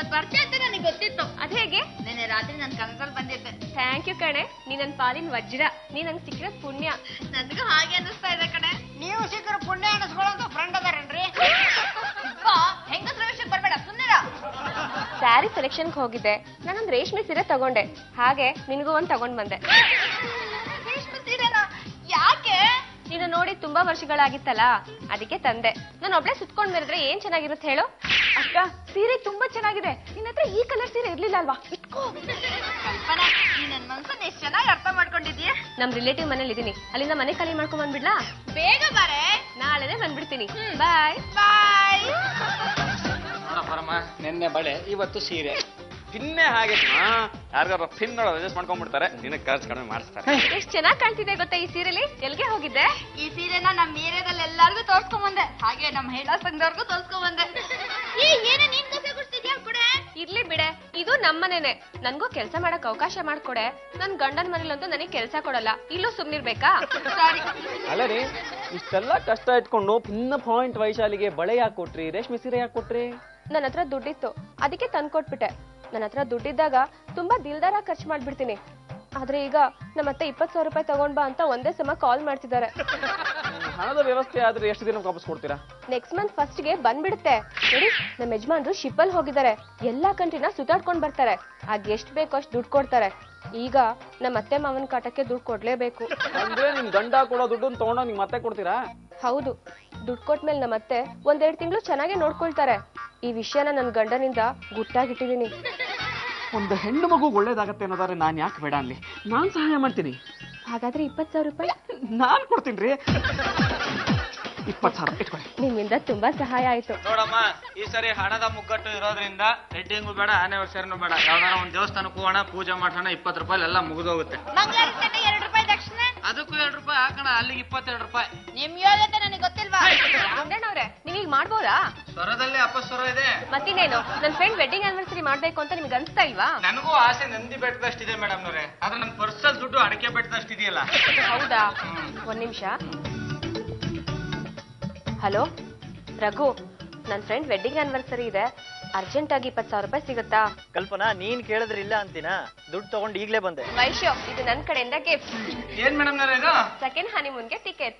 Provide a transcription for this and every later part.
ಇವತ್ತು ಬರ್ತೀಯ ಅಂತ ನನಗೆ ಗೊತ್ತಿತ್ತು. ಅದ್ ಹೇಗೆ? ನೆನ್ನೆ ರಾತ್ರಿ ನನ್ ಕನಸಲ್ಲಿ ಬಂದಿದ್ದೆ. ಥ್ಯಾಂಕ್ ಯು ಕಣೆ, ನೀ ನನ್ ಪಾಲಿನ ವಜ್ರ, ನೀ ನಂಗೆ ಸಿಕ್ಕಿರೋದ್ ಪುಣ್ಯ. ನನಗೂ ಹಾಗೆ ಅನಿಸ್ತಾ ಇದೆ ಕಣೆ. ನೀವು ಸಿಕ್ಕರ ಪುಣ್ಯ ಅನಿಸ್ಕೊಳ್ಳೋದು ಫ್ರೆಂಡ್ ಅದಾರೇನ್ರಿ? ಹೆಂಗಸ್ರ ವಿಷಯಕ್ಕೆ ಬರ್ಬೇಡ, ಸುಮ್ಮನಿರ. ಸ್ಯಾರಿ ಸೆಲೆಕ್ಷನ್ಗೆ ಹೋಗಿದ್ದೆ, ನಾನೊಂದು ರೇಷ್ಮೆ ಸೀರೆ ತಗೊಂಡೆ, ಹಾಗೆ ನಿನಗೂ ಒಂದ್ ತಗೊಂಡ್ ಬಂದೆ. ರೇಷ್ಮೆ ಸೀರೆನಾ? ಯಾಕೆ? ನೀನು ನೋಡಿ ತುಂಬಾ ವರ್ಷಗಳಾಗಿತ್ತಲ್ಲ, ಅದಕ್ಕೆ ತಂದೆ. ನಾನು ಒಬ್ಳೆ ಸುತ್ಕೊಂಡ್ ಮೇರಿದ್ರೆ ಏನ್ ಚೆನ್ನಾಗಿರುತ್ತೆ ಹೇಳು? ಅಕ್ಕ, ಸೀರೆ ತುಂಬಾ ಚೆನ್ನಾಗಿದೆ. ನಿನ್ನ ಹತ್ರ ಈ ಕಲರ್ ಸೀರೆ ಇರ್ಲಿಲ್ಲ ಅಲ್ವಾ? ಇಟ್ಕೋ. ಕಲ್ಪನಾ, ನೀ ನನ್ ಮನ್ಸನ್ನ ಎಷ್ಟ್ ಚೆನ್ನಾಗಿ ಅರ್ಥ ಮಾಡ್ಕೊಂಡಿದ್ಯಾ. ನಮ್ ರಿಲೇಟಿವ್ ಮನೇಲಿ ಇದೀನಿ, ಅಲ್ಲಿಂದ ಮನೆ ಖಾಲಿ ಮಾಡ್ಕೊಂಡ್ ಬಂದ್ಬಿಡ್ಲಾ? ಬೇಗ ಬಾರೆ. ನಾಳೆನೆ ಬಂದ್ಬಿಡ್ತೀನಿ. ಬಾಯ್ ಬಾಯ್. ಪರಮ, ನಿನ್ನೆ ಬಳೆ, ಇವತ್ತು ಸೀರೆ. ಪಿನ್ನೆ ಹಾಗೆ ಯಾರಿಗಾರ ಪಿನ್ ನೋಡೋದು ಅಡ್ಜಸ್ಟ್ ಮಾಡ್ಕೊಂಡ್ಬಿಡ್ತಾರೆ. ನಿನಗೆ ಖರ್ಚು ಕಡಿಮೆ ಮಾಡಿಸ್ತಾರೆ. ಎಷ್ಟ್ ಚೆನ್ನಾಗ್ ಕಾಣ್ತಿದೆ ಗೊತ್ತಾ ಈ ಸೀರೆಲಿ? ಎಲ್ಗೆ ಹೋಗಿದ್ದೆ? ಈ ಸೀರೆನ ನಮ್ ಏರಿಯಾದಲ್ಲಿ ಎಲ್ಲಾರ್ಗು ತೋರ್ಸ್ಕೊಂಡ್ ಬಂದೆ, ಹಾಗೆ ನಮ್ ಹೇಳಾ ಸಂಘದವ್ರಿಗೂ ತೋರ್ಸ್ಕೊಂಡ್ ಬಂದೆ. ಏನೇ ನೀನ್ ಕಸ ಗುಡ್ಸ್ತಿದ್ಯಾ? ಕೊಡೆ. ಇರ್ಲಿ ಬಿಡೆ, ಇದು ನಮ್ಮನೇನೆ. ನನ್ಗೂ ಕೆಲ್ಸ ಮಾಡಕ್ ಅವಕಾಶ ಮಾಡ್ಕೊಡೆ. ನನ್ ಗಂಡನ್ ಮನೇಲಂತೂ ನನಗ್ ಕೆಲ್ಸ ಕೊಡಲ್ಲ, ಇಲ್ಲೂ ಸುಮ್ನಿರ್ಬೇಕಾ? ಸಾರಿ. ಅಲ್ಲ ರೀ, ಇಷ್ಟೆಲ್ಲ ಕಷ್ಟ ಇಟ್ಕೊಂಡು ಪಿನ್ನ ಪಾಯಿಂಟ್ ವೈಶಾಲಿಗೆ ಬಳೆ ಯಾಕೆ ಕೊಟ್ರಿ, ರೇಷ್ಮೆ ಸೀರೆ ಯಾಕೆ ಕೊಟ್ರಿ? ನನ್ನ ಹತ್ರ ದುಡ್ಡಿತ್ತು, ಅದಕ್ಕೆ ತಂದ್ಕೊಟ್ಬಿಟ್ಟೆ. ನನ್ನ ಹತ್ರ ದುಡ್ಡಿದ್ದಾಗ ತುಂಬಾ ದಿಲ್ದಾರ ಖರ್ಚು ಮಾಡ್ಬಿಡ್ತೀನಿ. ಆದ್ರೆ ಈಗ ನಮ್ಮತ್ತೆ 20,000 ರೂಪಾಯಿ ತಗೊಂಡ್ ಬಾ ಅಂತ ಒಂದೇ ಸಮ ಕಾಲ್ ಮಾಡ್ತಿದ್ದಾರೆ. ಹಣದ ವ್ಯವಸ್ಥೆ ಆದ್ರೆ ಎಷ್ಟು ದಿನ ವಾಪಸ್ ಕೊಡ್ತೀರಾ? ನೆಕ್ಸ್ಟ್ ಮಂತ್ ಫಸ್ಟ್ ಗೆ ಬಂದ್ಬಿಡುತ್ತೆ. ನೋಡಿ, ನಮ್ಮ ಯಜಮಾನ್ರು ಶಿಪ್ ಅಲ್ಲಿ ಹೋಗಿದ್ದಾರೆ, ಎಲ್ಲಾ ಕಂಟ್ರಿನ ಸುತ್ತಾಡ್ಕೊಂಡ್ ಬರ್ತಾರೆ. ಆಗ ಎಷ್ಟ್ ಬೇಕೋ ಅಷ್ಟು ದುಡ್ಡು ಕೊಡ್ತಾರೆ. ಈಗ ನಮ್ಮ ಅತ್ತೆ ಮಾವನ್ ಕಾಟಕ್ಕೆ ದುಡ್ಡು ಕೊಡ್ಲೇಬೇಕು. ಅಂದ್ರೆ ನಿಮ್ ಗಂಡ ಕೊಡೋ ದುಡ್ಡನ್ನ ತಗೊಂಡೋಗ್ ನಿಮ್ ಮತ್ತೆ ಕೊಡ್ತೀರಾ? ಹೌದು, ದುಡ್ಡು ಕೊಟ್ಮೇಲೆ ನಮ್ಮ ಅತ್ತೆ 1-2 ತಿಂಗಳು ಚೆನ್ನಾಗೇ ನೋಡ್ಕೊಳ್ತಾರೆ. ಈ ವಿಷಯನ ನನ್ ಗಂಡನಿಂದ ಗುಟ್ಟಾಗಿಟ್ಟಿದೀನಿ. ಒಂದು ಹೆಣ್ಣು ಮಗು ಒಳ್ಳೇದಾಗತ್ತೆ ಅನ್ನೋದಾದ್ರೆ ನಾನ್ ಯಾಕೆ ಬೇಡ ಅನ್ಲಿ? ನಾನ್ ಸಹಾಯ ಮಾಡ್ತೀನಿ. ಹಾಗಾದ್ರೆ 20,000 ರೂಪಾಯಿ ನಾನ್ ಕೊಡ್ತೀನಿ ರೀ. 20,000 ಇಟ್ಕೊಳ್ಳಿ. ನಿಮ್ಮಿಂದ ತುಂಬಾ ಸಹಾಯ ಆಯ್ತು. ನೋಡಮ್ಮ, ಈ ಸರಿ ಹಣದ ಮುಗ್ಗಟ್ಟು ಇರೋದ್ರಿಂದ ವೆಡ್ಡಿಂಗು ಬೇಡ, ಆನಿವರ್ಸರಿನೂ ಬೇಡ, ಯಾವ್ದಾರ ಒಂದ್ ದೇವಸ್ಥಾನಕ್ಕೆ ಹೋಗೋಣ, ಪೂಜೆ ಮಾಡೋಣ, 20 ರೂಪಾಯಿ ಎಲ್ಲ ಮುಗಿದೋಗುತ್ತೆ. ಮಂಗಳಾರತಿ 2 ರೂಪಾಯಿ ದಕ್ಷಿಣೆ. ಅದಕ್ಕೂ 2 ರೂಪಾಯಿ ಹಾಕೋಣ, ಅಲ್ಲಿಗೆ 22 ರೂಪಾಯಿ. ನಿಮ್ ಯೋಗ್ಯತೆ ನನಗೆ ಗೊತ್ತಿಲ್ವಾ? ಅವ್ರೆ, ನೀವೀಗ ಮಾಡ್ಬೋದಾ? ಸ್ವರದಲ್ಲೇ ಅಪಸ್ವರ ಇದೆ. ಮತ್ತಿನೇನು, ನನ್ ಫ್ರೆಂಡ್ ವೆಡ್ಡಿಂಗ್ ಆನಿವರ್ಸರಿ ಮಾಡ್ಬೇಕು ಅಂತ ನಿಮ್ಗೆ ಅನ್ಸ್ತಾ ಇಲ್ವಾ? ನನಗೂ ಆಸೆ ನಂದಿ ಬೆಟ್ಟದಷ್ಟಿದೆ ಮೇಡಮ್ ನವ್ರೆ, ಆದ್ರೆ ನನ್ ಪರ್ಸಲ್ ದುಡ್ಡು ಅಡಿಕೆ ಬೆಟ್ಟದಷ್ಟಿದೆಯಲ್ಲ. ಹೌದಾ? ಒಂದ್ ನಿಮಿಷ. ಹಲೋ ರಘು, ನನ್ ಫ್ರೆಂಡ್ ವೆಡ್ಡಿಂಗ್ ಆನಿವರ್ಸರಿ ಇದೆ, ಅರ್ಜೆಂಟ್ ಆಗಿ 20,000 ರೂಪಾಯಿ ಸಿಗುತ್ತಾ? ಕಲ್ಪನಾ, ನೀನ್ ಕೇಳಿದ್ರಿಲ್ಲ ಅಂತೀನ, ದುಡ್ಡು ತಗೊಂಡು ಈಗ್ಲೇ ಬಂದೆ. ವೈಶ್ಯ, ಇದು ನನ್ ಕಡೆಯಿಂದ ಗಿಫ್ಟ್. ಏನ್ ಮೇಡಮ್ ನವ್ರೆ ಇದು? ಸೆಕೆಂಡ್ ಹನಿಮೂನ್ಗೆ ಟಿಕೆಟ್.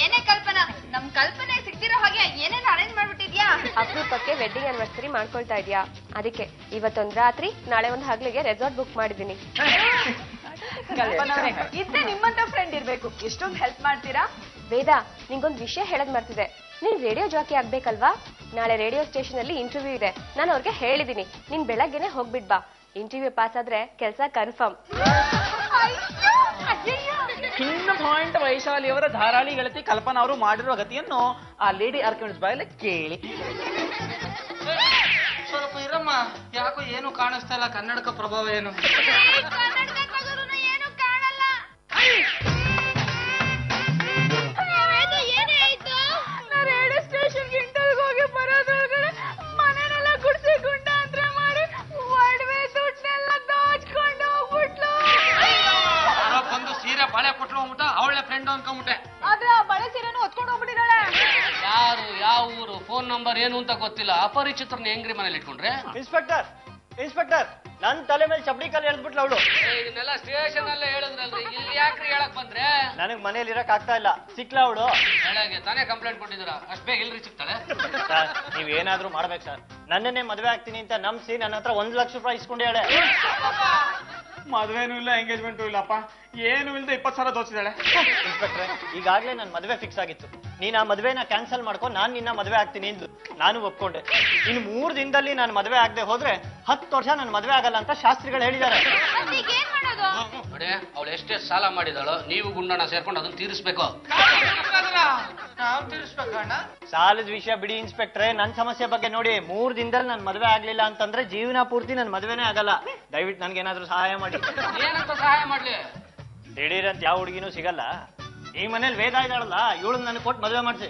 ಏನೇ ಕಲ್ಪನಾ, ನಮ್ ಕಲ್ಪನೆ ಸಿಗ್ತಿರೋ ಹಾಗೆ ಏನೇನ್ ಅರೇಂಜ್ ಮಾಡ್ಬಿಟ್ಟಿದ್ಯಾ? ಅಪರೂಪಕ್ಕೆ ವೆಡ್ಡಿಂಗ್ ಆನಿವರ್ಸರಿ ಮಾಡ್ಕೊಳ್ತಾ ಇದೀಯಾ, ಅದಕ್ಕೆ ಇವತ್ತೊಂದ್ ರಾತ್ರಿ, ನಾಳೆ ಒಂದ್ ಹಗ್ಲಿಗೆ ರೆಸಾರ್ಟ್ ಬುಕ್ ಮಾಡಿದೀನಿ. ಇದ್ದೆ ನಿಮ್ಮಂತ ಫ್ರೆಂಡ್ ಇರ್ಬೇಕು, ಎಷ್ಟೊಂದು ಹೆಲ್ಪ್ ಮಾಡ್ತೀರಾ. ವೇದ, ನಿಂಗೊಂದ್ ವಿಷಯ ಹೇಳದ್ ಮರ್ತಿದೆ. ನೀನ್ ರೇಡಿಯೋ ಜಾಕಿ ಆಗ್ಬೇಕಲ್ವಾ? ನಾಳೆ ರೇಡಿಯೋ ಸ್ಟೇಷನ್ ಅಲ್ಲಿ ಇಂಟರ್ವ್ಯೂ ಇದೆ, ನಾನು ಅವ್ರಿಗೆ ಹೇಳಿದೀನಿ. ನೀನ್ ಬೆಳಗ್ಗೆನೆ ಹೋಗ್ಬಿಟ್ ಬಾ. ಇಂಟರ್ವ್ಯೂ ಪಾಸ್ ಆದ್ರೆ ಕೆಲ್ಸ ಕನ್ಫರ್ಮ್. ಪಿನ್ನ ಪಾಯಿಂಟ್ ವೈಶಾಲಿ ಅವರ ಧಾರಾಳಿ ಗೆಳತಿ ಕಲ್ಪನಾ ಅವರು ಮಾಡಿರುವ ಗತಿಯನ್ನು ಆ ಲೇಡಿ ಆರ್ಕಿಡ್ಸ್ ಬಾಯಲ್ಲಿ ಕೇಳಿ. ಸ್ವಲ್ಪ ಇರಮ್ಮ, ಯಾಕೋ ಏನು ಕಾಣಿಸ್ತಾ ಇಲ್ಲ, ಕನ್ನಡಕ ಪ್ರಭಾವ ಏನು? ಏನು ಕಾಣಲ್ಲ. ಏನೇ ಆಯ್ತು? ನಾ ರೇಡಿಯೋ ಸ್ಟೇಷನ್ಗೆ ಇಂಟರ್ವ್ಯೂಗೆ ಹೋಗಿ ಬರೋದ್ರೊಳಗಡೆ ಮನೆನೆಲ್ಲ ಗುಡ್ಸಿ ಗುಂಡಾಂತರ ಮಾಡಿ ಒಡವೆ ದುಡ್ಡೆಲ್ಲ ದೋಚ್ಕೊಂಡು ಹೋಗ್ಬಿಟ್ಲು. ಬಂದು ಸೀರೆ ಬಳೆ ಕೊಟ್ಲು ಹೋಗ್ಬಿಟ್ಟ, ಅವಳೆ ಫ್ರೆಂಡ್ ಅನ್ಕೊಂಬಿಟ್ಟೆ. ಆದ್ರೆ ಆ ಬಳೆ ಸೀರೆನೂ ಹೊತ್ಕೊಂಡು ಹೋಗ್ಬಿಟ್ಟಿದ್ದಾಳೆ. ಯಾರು, ಯಾವ ಊರು, ಫೋನ್ ನಂಬರ್ ಏನು ಅಂತ ಗೊತ್ತಿಲ್ಲ, ಅಪರಿಚಿತರನ್ನ ಹೆಂಗ್ರಿ ಮನೇಲಿ ಇಟ್ಕೊಂಡ್ರೆ? ಇನ್ಸ್ಪೆಕ್ಟರ್, ಇನ್ಸ್ಪೆಕ್ಟರ್, ನನ್ ತಲೆ ಮೇಲೆ ಚಪ್ಪಡಿ ಕಾಲು ಎಳ್ದ್ಬಿಟ್ಲ ಅವಳು. ಇದನ್ನೆಲ್ಲ ಸ್ಟೇಷನ್ ಅಲ್ಲೇ ಹೇಳಿದ್ರಲ್ರಿ, ಇಲ್ಲಿ ಯಾಕ್ರಿ ಹೇಳಕ್ ಬಂದ್ರೆ? ನನಗ್ ಮನೇಲಿ ಇರಕ್ ಆಗ್ತಾ ಇಲ್ಲ, ಸಿಕ್ಲ ಅವಳು. ಬೆಳಗ್ಗೆ ತಾನೇ ಕಂಪ್ಲೇಂಟ್ ಕೊಟ್ಟಿದ್ದೀರಾ, ಅಷ್ಟ್ ಬೇಗ ಇಲ್ರಿ ಸಿಗ್ತಾಳೆ? ಸರ್, ನೀವ್ ಏನಾದ್ರೂ ಮಾಡ್ಬೇಕು ಸರ್. ನನ್ನನ್ನೇ ಮದ್ವೆ ಆಗ್ತೀನಿ ಅಂತ ನಂಬಿಸಿ ನನ್ನ ಹತ್ರ 1 ಲಕ್ಷ ರೂಪಾಯಿ ಇಸ್ಕೊಂಡೇಳೆ. ಮದ್ವೆನೂ ಇಲ್ಲ, ಎಂಗೇಜ್ಮೆಂಟು ಇಲ್ಲಪ್ಪ, ಏನು ಇಲ್ಲದೆ 20,000 ದೋಚಿದಾಳೆ. ಇನ್ಸ್ಪೆಕ್ಟ್ರೆ, ಈಗಾಗ್ಲೇ ನನ್ ಮದ್ವೆ ಫಿಕ್ಸ್ ಆಗಿತ್ತು. ನೀನ್ ಆ ಮದ್ವೆನ ಕ್ಯಾನ್ಸಲ್ ಮಾಡ್ಕೊ, ನಾನ್ ನಿನ್ನ ಮದ್ವೆ ಆಗ್ತೀನಿ ಎಂದು ನಾನು ಒಪ್ಕೊಂಡೆ. ಇನ್ನು 3 ದಿನದಲ್ಲಿ ನಾನು ಮದ್ವೆ ಆಗದೆ ಹೋದ್ರೆ 10 ವರ್ಷ ನಾನು ಮದ್ವೆ ಆಗಲ್ಲ ಅಂತ ಶಾಸ್ತ್ರಿಗಳು ಹೇಳಿದ್ದಾರೆ. ನೋಡಿ, ಅವಳು ಎಷ್ಟೇ ಸಾಲ ಮಾಡಿದಾಳೋ, ನೀವು ಗುಂಡಣ್ಣ ಸೇರ್ಕೊಂಡು ಅದನ್ನ ತೀರಿಸ್ಬೇಕು. ನಾವ್ ತೀರಿಸ್ಬೇಕಣ್ಣ. ಸಾಲದ ವಿಷಯ ಬಿಡಿ ಇನ್ಸ್ಪೆಕ್ಟ್ರೆ, ನನ್ ಸಮಸ್ಯೆ ಬಗ್ಗೆ ನೋಡಿ. 3 ದಿನದಲ್ಲಿ ನನ್ ಮದ್ವೆ ಆಗ್ಲಿಲ್ಲ ಅಂತಂದ್ರೆ ಜೀವನ ಪೂರ್ತಿ ನನ್ ಮದ್ವೆನೇ ಆಗಲ್ಲ. ದಯವಿಟ್ಟು ನನ್ಗೇನಾದ್ರೂ ಸಹಾಯ ಮಾಡಿ. ಏನಂತ ಸಹಾಯ ಮಾಡ್ಲಿ? ದಿಢೀರಂತ ಯಾವ ಹುಡುಗಿನೂ ಸಿಗಲ್ಲ. ಈ ಮನೇಲಿ ವೇದ ಇದ್ದಾಳಲ್ಲ, ಇವಳನ್ನ ನನಗೆ ಕೊಟ್ಟು ಮದ್ವೆ ಮಾಡ್ಸಿ.